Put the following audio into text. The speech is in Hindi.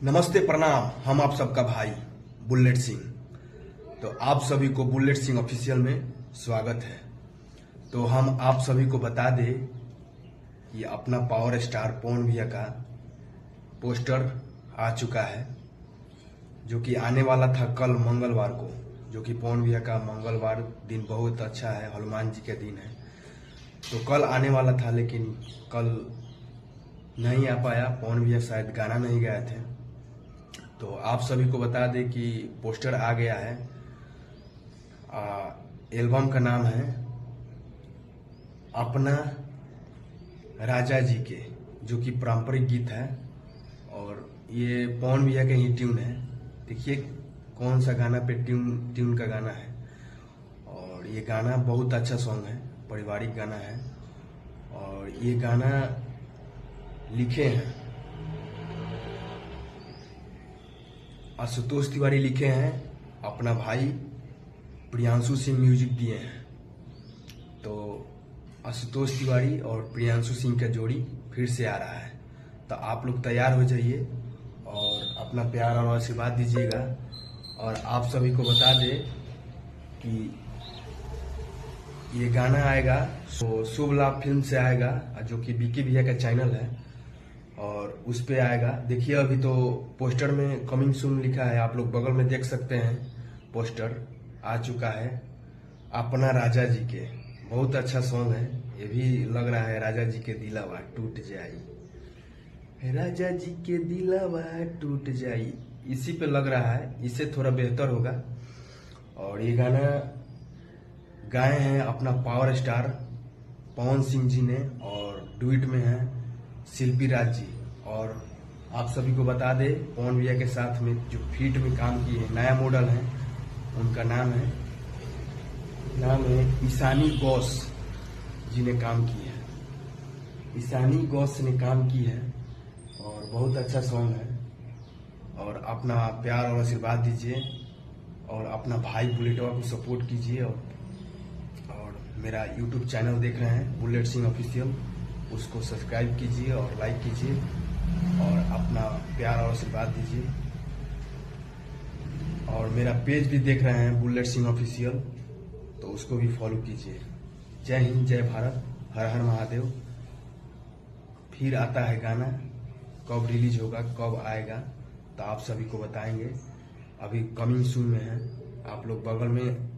नमस्ते प्रणाम। हम आप सबका भाई बुलेट सिंह। तो आप सभी को बुलेट सिंह ऑफिशियल में स्वागत है। तो हम आप सभी को बता दें कि अपना पावर स्टार पवन भैया का पोस्टर आ चुका है, जो कि आने वाला था कल मंगलवार को, जो कि पवन भैया का मंगलवार दिन बहुत अच्छा है, हनुमान जी के दिन है। तो कल आने वाला था, लेकिन कल नहीं आ पाया। पवन भैया शायद गाना नहीं गाए थे। तो आप सभी को बता दें कि पोस्टर आ गया है। एल्बम का नाम है अपना राजा जी के, जो कि पारंपरिक गीत है और ये पवन भैया का ही ट्यून है। देखिए कौन सा गाना पे ट्यून का गाना है। और ये गाना बहुत अच्छा सॉन्ग है, पारिवारिक गाना है। और ये गाना लिखे हैं आशुतोष तिवारी, लिखे हैं अपना भाई प्रियांशु सिंह म्यूजिक दिए हैं। तो आशुतोष तिवारी और प्रियांशु सिंह का जोड़ी फिर से आ रहा है। तो आप लोग तैयार हो जाइए और अपना प्यार और आशीर्वाद दीजिएगा। और आप सभी को बता दें कि ये गाना आएगा तो शुभ लाभ फिल्म से आएगा, जो कि बीके भैया का चैनल है और उस पे आएगा। देखिए अभी तो पोस्टर में कमिंग सून लिखा है, आप लोग बगल में देख सकते हैं। पोस्टर आ चुका है अपना राजा जी के। बहुत अच्छा सॉन्ग है। ये भी लग रहा है राजा जी के दिलावा टूट जाई, राजा जी के दिलावा टूट जाई, इसी पे लग रहा है। इससे थोड़ा बेहतर होगा। और ये गाना गाए हैं अपना पावर स्टार पवन सिंह जी ने और डुइट में है शिल्पी राज जी। और आप सभी को बता दें पवन भैया के साथ में जो फीट में काम किए हैं, नया मॉडल है, उनका नाम है ईशानी गौस जी ने काम की है। ईशानी गौस ने काम की है और बहुत अच्छा सॉन्ग है। और अपना प्यार और आशीर्वाद दीजिए और अपना भाई बुलेटवा को सपोर्ट कीजिए। और मेरा यूट्यूब चैनल देख रहे हैं बुलेट सिंह ऑफिशियल, उसको सब्सक्राइब कीजिए और लाइक कीजिए और अपना प्यार और आशीर्वाद दीजिए। और मेरा पेज भी देख रहे हैं बुलेट सिंह ऑफिशियल, तो उसको भी फॉलो कीजिए। जय हिंद, जय भारत, हर हर महादेव। फिर आता है गाना, कब रिलीज होगा, कब आएगा, तो आप सभी को बताएंगे। अभी कमिंग सून में है, आप लोग बगल में